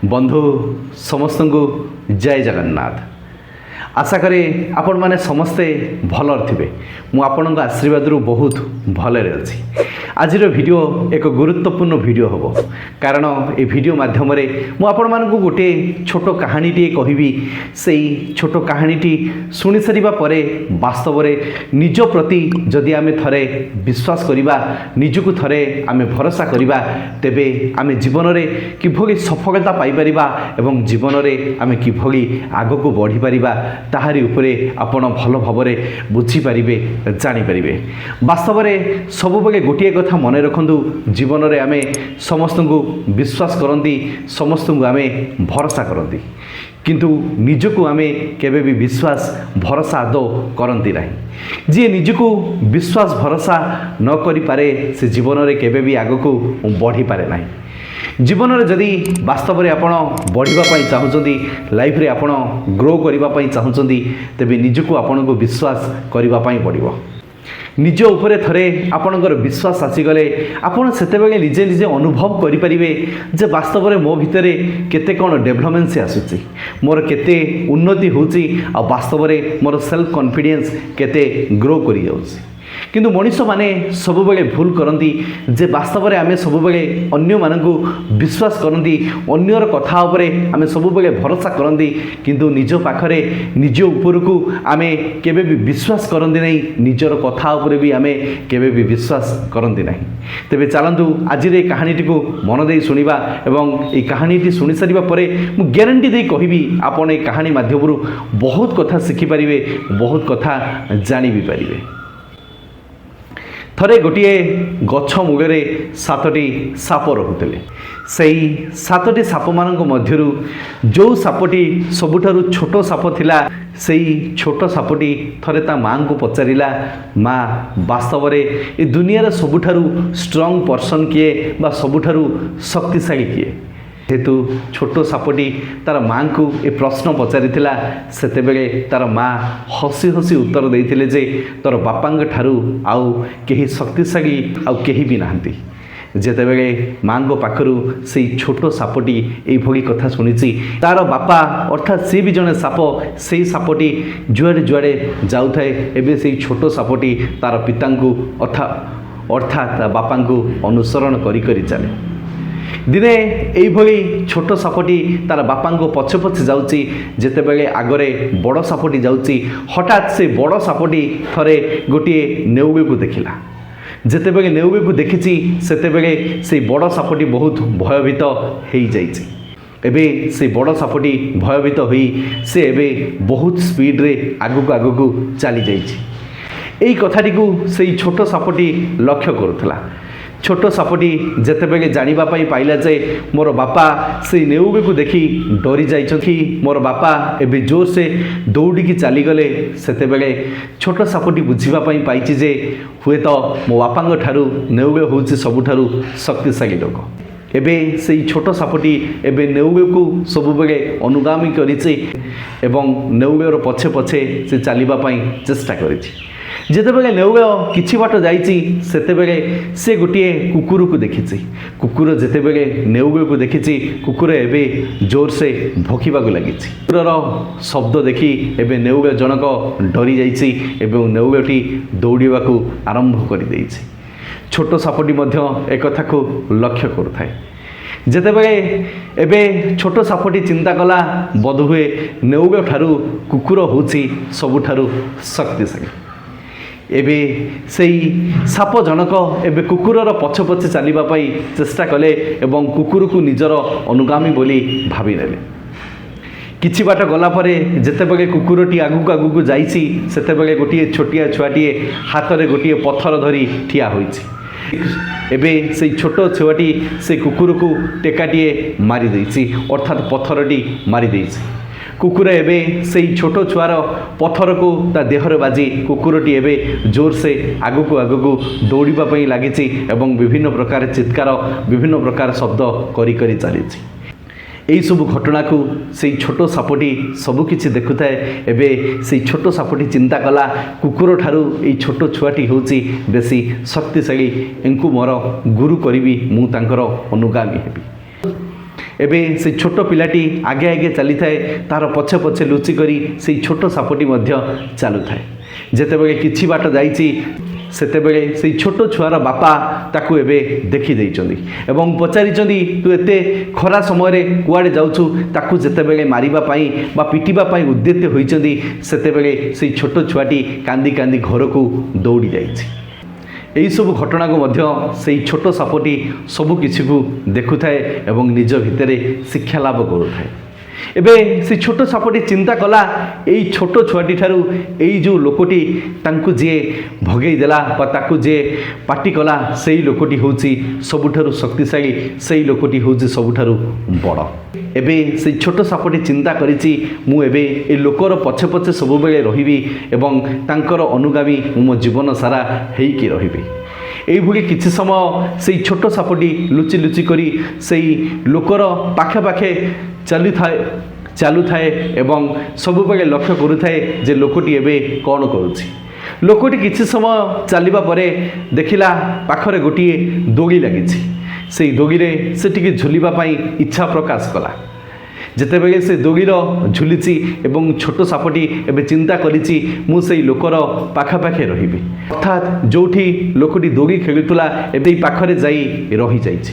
बंधु समस्त को जय जगन्नाथ। आशा करे आपण माने समस्ते भल थे। मुझे आशीर्वाद बहुत भलरे अच्छी। आज वीडियो एक गुरुत्वपूर्ण वीडियो हम कारण ये वीडियो माध्यम मुझे गोटे छोट कहानी कहबी। से छोट कहानीटी शुणी सारा पर वास्तव में निज प्रति जदि आम थे विश्वास करवा, निजक थे आम भरोसा करवा, तेबे आम जीवन में किभली सफलता पाइपर एवं जीवन में आम किभली आग को बढ़ी पारिबा ताहारी उपरे आपण भल भाव बुझीपारे, जानीपारे। वास्तव में सबुबले गोटे कथा मन रखु, जीवन में आम समस्त को विश्वास करती, समस्त को आम भरोसा करती, किंतु निजको आम केबे भी विश्वास भरोसा आदौ करती ना। जी निजको विश्वास भरोसा न करि पारे से जीवन में केबे भी आग को बढ़ी पारे ना। जीवन में जदि वास्तव में आपण बढ़ापी चाहूँगी, लाइफ रे आपण ग्रो करने चाहूँगी, तेबे निजको आपण को विश्वास करने पड़ो। निज उपरे थरे आपणकर विश्वास आसीगले आपण सेतेबेले निजे निजे अनुभव करें जे वास्तव में मो भितर केते कौन डेभलपमेंट से आसूची, मोर केते उन्नति होची, आ वास्तव में मोर सेल्फ कॉन्फिडेंस केते ग्रो करी जाउची। किंतु मनीष माने सबुबले भूल करती जे वास्तव में आम सबुबले अन्य मानकु विश्वास करती, अन्यर कथा उपरे आम सबुबले भरोसा करती, किंतु निज पाखरे निज उपरकू आम केबे भी विश्वास करती नहीं, निजर कथा उपरे भी आम केबे भी विश्वास करती नहीं। तेबे चलतु आज ये कहानीटी को मन दे शुणा एवं ये कहानीटी शुणी सारा पर मु ग्यारंटी दे कहबी आपण ये कहानी माध्यम बहुत कथा शिखिपारे, बहुत कथा जानी भी पारे। थरे गोटे गछ मूलरे सातटी साप रुले। से सातटी साप मान मध्य जो सापटी सबुठारु छोट साप थिला, से छोट सापटी थरे ता माँ को पचारिला, माँ वास्तव में ये दुनियार सबुठारु स्ट्रॉन्ग पर्सन किए बा सबुठारु शक्तिशाली किए। जेहेतु छोट सापटी तार माँ को ये प्रश्न पचारि सेतेबेले तार माँ हसी हसी उत्तर देते जे तोर बापा ठारू आउ केही शक्तिशाली आउ केही भी नाहंती। जेतेबेले माँ को पाखरु से छोट सापटी यही कथा शुणी तार बापा अर्थात सी भी जड़े साप, से सापटी जुआड़े जुआड़े जाऊए एवं से छोट सापटी तार पिता अर्थात बापा को अनुसरण करी चले। दिने यही छोट सापटी तार बापा को पछे पछे जाऊँगी, जेतेबेले आगरे बड़ सापटी जाऊँगी, हठात से बड़ सापटी थरे गोटे नेउगे को देखिला। जेतेबेले नेउगे को देखिची सेतेबेले से बड़ सापटी बहुत भयभीत हो जाइछि। एबे से बड़ सापटी भयभीत होई से एबे बहुत स्पीड रे आगको चली जाइछि। एई कथाटी को से छोट सापटी लक्ष्य करुथला। छोट सापटी जेतेबेले जानिबा पई पाइला जे मोर बापा से नेउगे को देखी डरी जाइछथि, मोर बापा एबे जोर से दौड़िकी चली गले, सेतेबेले छोट सापटी बुझिबा पई पाइछि जे हुए तो मो बापा ठारू नेउगे होछि सबुठारू शक्तिशाली लोक। एबे से छोट सापटी एबे नेउगे को सबुबेले अनुगामी करिछि एवं नेउगेर पछे पछे से चलिबा पई चेष्टा करिछि। जेतेबेले नेउगे किछि बाट जाइछि सेतेबेले से गोटे कुकुर को देखिछि। कुकुर जेतेबेले नेउगे को देखिछि, कुकुर एबे जोर से भोकिबाकु लागिछि। कुकुरर शब्द देखि एबे नेउगे जनक डरी जाइछि एवं नेउगेटी दौड़िबाकु आरंभ करि दैछि। छोट सापटी मध्य एक कथा को लक्ष्य करुथाए। जेतेबेले एबे छोट सापटी चिंता कला बोधहुए नेउगे ठारू कुकुर होछि सबुठारू शक्तिशाली। एबे सेई साप जनक एबे कुकुरर पछ पछे चलिबा पई चेष्टा कले एवं कुकुर को निजर अनुगामी बोली भाबी नेले। किछि बाट गला परे जेतेबेले कुकुरटी आगुक जाइछि सेतेबेले गोटे छोटिया छुआटी हाथ में गोटे पत्थर धरी ठिया होइछि। एबे से छोट छुआटी से कुकुर को टेकाटीए मारी देइछि, अर्थात पत्थरटी मारी देइछि। कुकुर एबे से छोट छुआर पत्थर को ता देहरे बाजी कुकुरटी एबे जोर से आगको दौड़िबा पई लागिछि एवं विभिन्न प्रकार चित्कार, विभिन्न प्रकार शब्द करी करी चलीछि। यही सब घटना को से छोट सापटी सबुकिछि देखुए। एबे से छोट सापटी चिंता कला कुकुर ठारू ये छोट छुआटी होची बेसी शक्तिशाली, एंकु मोर गुरु करी मु तांकर अनुगामी हेबी। एबे से छोट पिलाटी आगे आगे चली थाए तार पछे पछे लुचि करी से छोट सापटी मध्य चलु थाए जेतेबेले किछि बाट जाइछि सेतेबेले से छोट छुआर बापा ताकू एबे देखि देइचंदी एवं पचारिचंदी तू एते खरा समय कुआडे जाउछु ताकू जेतेबेले मारिबा पाई बा पिटिबा पाई उद्यत होइचंदी सेतेबेले से छोट छुआटी कांदी कांदी घर को दौड़ी जाइछि। यही सब घटना को मध्य से छोट सापटी सबु किछि को देखुथाए एवं निज भितरे शिक्षा लाभ करुथाए। एबे से छोट सापटी चिंता कला यही छोट छुआटी ठारू यही जो लोकटी तांकु जे भगई देला बा ताकु जे पाटी कला सेही लोकटी होउची सबुठारू शक्तिशाली सेही लोकटी होउची सबुठारू बड़। एबे से छोट सापटी चिंता करिछि मु एबे ए लोकर पछे पछे सब बेले रहिबी एवं तांकर अनुगामी मो जीवन सारा हेइकी रहिबी। এইভাবে কিছু সময় সেই ছোট সাপটি লুচি লুচি করে সেই লোকর পাখে পাখে চালুথায়ে এবং সবুবেলে লক্ষ্য করুথায়ে যে লোকটি এবে কণ করুছি। লোকটি কিছু সময় চালিবা পরে দেখিলা পাখরে গোটিয়ে দড়ি লাগিছি সেই দড়িরে সে টিকে ঝুলিবা পাই ইচ্ছা প্রকাশ কলা। যেতেবেলে সে দড়ির ঝুলিছি এবং ছোট সাপটি এবে চিন্তা করেছি মু সেই লোকর পাখাপাখি রহিবি অর্থাৎ যোউঠি লোকটি দড়ি খেলুলা এবে পাখরে যাই রহি যাইছি।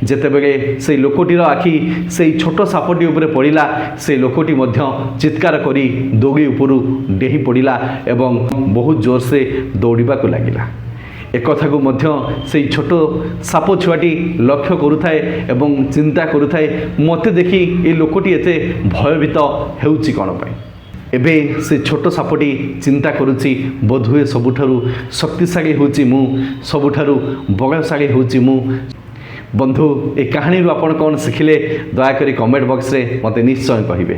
যেতেবেলে সেই লোকটির আখি সেই ছোট সাপটি উপরে পড়িলা সেই লোকটি মধ্য চিৎকার করি দড়ি উপরু ডেহি পড়িলা এবং বহুত জোরসে দৌড়িবাকু লাগিলা। একথা को मध्य से छोट साप छुआटी लक्ष्य करुथाए एवं चिंता करुथाए मते देखी ए लोकटी एते भयभीत हेउची कोन पाई। एबे से छोट सापटी चिंता करुची बोधुए सबुठारू शक्तिशाली होउची मु सबुठारू बलशाली होउची मु। बंधु ए कहानी आपण कौन शिखिले दयाकोरी कमेंट बॉक्स रे मते निश्चय कहिबे।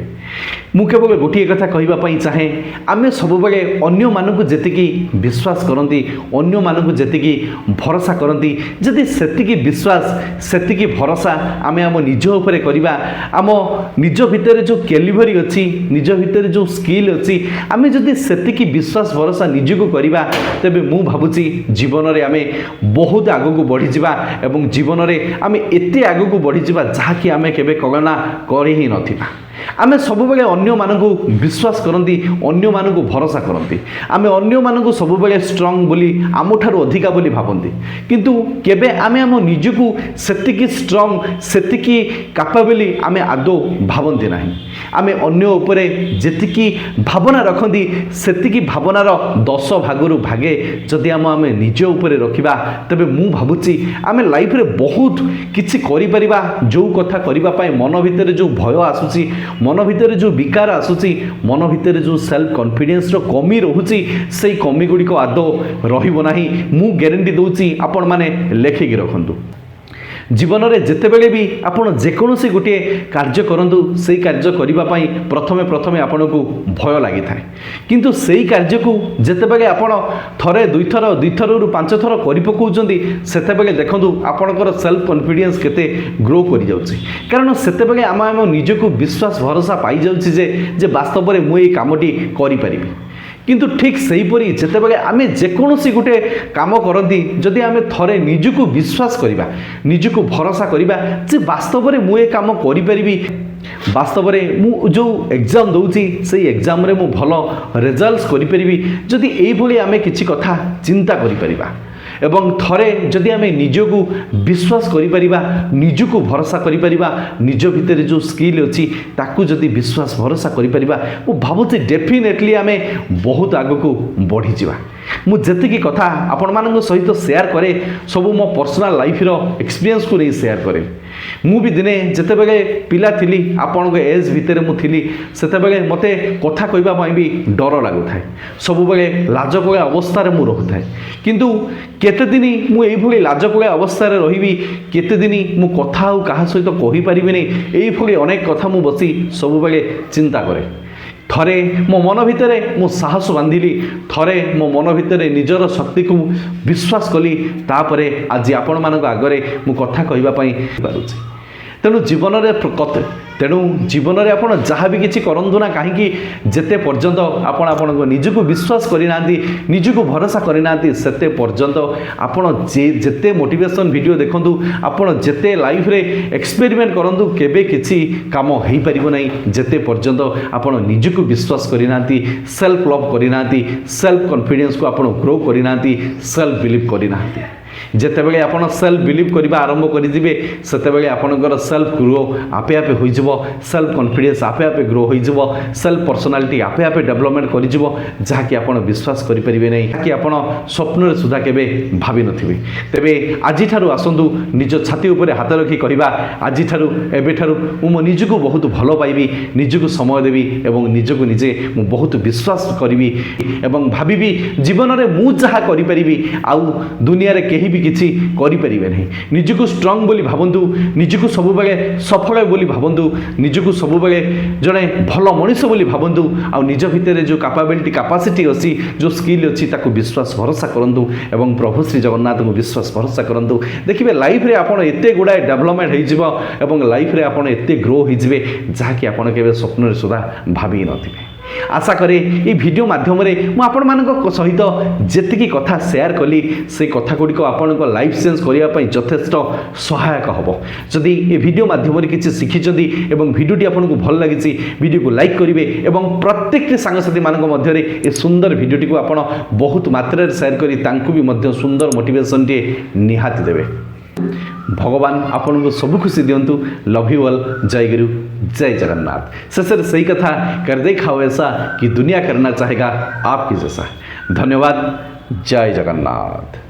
मु केवल गोटे कथा कहवाई चाहे आम सब बेले अन्य मानक जेतिकी विश्वास करती अन्य मानक जेतिकी भरोसा करती जदि सेतिकी विश्वास सेतिकी भरोसा आम आम निज उपरे करिबा आम निज भितर जो कैलिबरी अच्छी निज भितर जो स्किल अच्छी आम जदि सेतिकी विश्वास भरोसा निजको करिबा तेबे मु भाबुची जीवन रे आम बहुत आगको बढ़ी जिबा एवं जीवन रे आम एते आगको बढ़ी जिबा जहाँकि आम केबे कल्पना करि ही नथिबा। आमे सब बेले अन्य मानकु विश्वास करती अन्य मानकु भरोसा करती आमे अन्य मानकु सब बेले स्ट्रॉंग बोली आमठारु अधिका बोली भाबंती किंतु केबे आमे आम निजकु सेतिकी स्ट्रॉंग सेतिकी कैपेबल आमे आदौ भाबंती नाही। आमे अन्य उपरे जेतिकी भावना रखती सेतिकी भावनार 10 भागरु भागे जदि आमे निज उपरे रखिबा तबे मु भाबुची आमे लाइफ रे बहुत किछि करि परिबा। जो कथा करिबा पाए मन भितर जो भय आसुची मन भितर जो विकार आसुची मन भितर जो सेल्फ कॉन्फिडेंस रो कमी रहुची से कमी गुड़िक आदौ रहिबो नाही। मु ग्यारंटी दउची आपण माने लेखिकी रखंतु। जीवन में जितेबले भी आपड़ जेकोसी गोटे कार्य करूँ से कार्य करने प्रथमे प्रथमे आपन को भय लगी था किंतु से कार्य को जितेबले आपण थरे दुईथर रु 5 थर कर पकाउछंती सेतेबेले देखंतु आपणकर सेल्फ कॉन्फिडेंस केते ग्रो करि जाउछि कारण सेतेबेले आम निजको विश्वास भरोसा पाई जाउछि जे वास्तव में मु ए कामटी करि परिबि। किंतु ठीक सेहीपरि जेतेबेले आमे जेकोसी गोटे काम करती जदि आमे थरे निजको विश्वास करिबा निजको भरोसा करिबा जे वास्तव में मु ए काम करि परिबि वास्तव में मु जो एग्जाम दउछि से एग्जाम रे मु भलो रिजल्ट्स करि परिबि जदि एई भली आमे किछि कथा चिंता करि परिबा एवं थरे जदि आमे निजको विश्वास करि परिबा निजको भरोसा करि परिबा निज भितर जो स्किल अछि ताकू जदि विश्वास भरोसा करि परिबा मु भाबुछि डेफिनेटली आमे बहुत आगको बढ़ी जिबा। मु जेतिकी कथा आपण मानक सहित शेयर करे सब मो पर्सनल लाइफ रो एक्सपीरियंस को नहीं शेयर करे। मु भी दिने जेतेबेले पिला थिली आपण के एज भितर मु थिली सेतेबेले मते कथा कहबा पई भी डर लागु थाए सब बेले लाजकोले अवस्था रे मु रहु थाए किंतु केते दिनी मु एई भली लाजकोले अवस्था रे रहिबी केते दिनी मु कथा आ कहा सहित कहि परिबि नै एई भली अनेक कथा मु बसी सब बेले चिंता करे। थरे मो मन भितर मु साहस बांधिली थरे मो मन भितर निजर शक्ति को विश्वास कली तापरे आज आपण मानक आगरे मु कथा कहबा पई पारुछि। तेणु जीवन तेणु जीवन में आप जहाँ भी किसी करूँ ना कहीं जिते पर्यंत आपण निजक विश्वास करना निजक भरोसा करना से पर्यंत आपण जिते मोटिवेशन वीडियो देखूँ आपण जिते लाइफ रे एक्सपेरिमेंट करूँ केबे किसी काम हो पार ना जिते पर्यंत आपण निजक विश्वास करना सेल्फ लव करना सेल्फ कॉन्फिडेंस को आपण ग्रो करना सेल्फ बिलीव करना जिते बड़े आप सेल्फ बिलीव करने आरंभ करेंगे से आपंकर सेल्फ ग्रो आपे आपे हो सेल्फ कॉन्फिडेंस आपे आपे ग्रो हो सेल्फ पर्सनालिटी आपे आपे डेवलपमेंट कर जहाँकि आप विश्वास करेंगे ना कि आप स्वप्न सुधा के भावी नी तेरे आज आसतु निज छाती उपर हाथ रखी कहवा आज मो निजक बहुत भल पाइबी निजक समय देवी और निजक निजे मु बहुत विश्वास करी एवं भावी जीवन में मुझे जहाँ करी आउ दुनिया रे कहीं भी किसी करें नहीं निजक स्ट्रंग बोली भावतु निजक सब सफल बोली भावतु निजक सब जड़े भल मनीष बोली भावतु आ निज भितर जो कैपेबिलिटी कैपेसिटी अच्छी जो स्किल अच्छी ताकू विश्वास भरोसा करूँ एवं प्रभु श्री जगन्नाथ को विश्वास भरोसा करूँ देखिए लाइफ रे आपन एते गुड़ाए डेवलपमेंट हो लाइफ रे आपन एते ग्रो हो जहाँकि आपन के स्वप्न सुधा भावी नथिबे आशा करे ये वीडियो माध्यम मुझे सहित जी कथा शेयर कली से कथा गुड़िक आपण लाइफ चेंज करने यथेष्ट सहायक हम जदि ये वीडियो माध्यम किसी शिखिंट और वीडियोटी आपको भल लगी वीडियो को लाइक करेंगे और प्रत्येक सांगसाथी मध्य ये सुंदर वीडियोटी को आप बहुत मात्रा शेयर करी सुंदर मोटिवेशन टे निहाती देवे भगवान आपन को सब खुशी दिंतु लव यू ऑल जय गुरु जय जगन्नाथ शेष सही कथा कर दे खाओ ऐसा कि दुनिया करना चाहेगा आपकी जैसा धन्यवाद जय जगन्नाथ।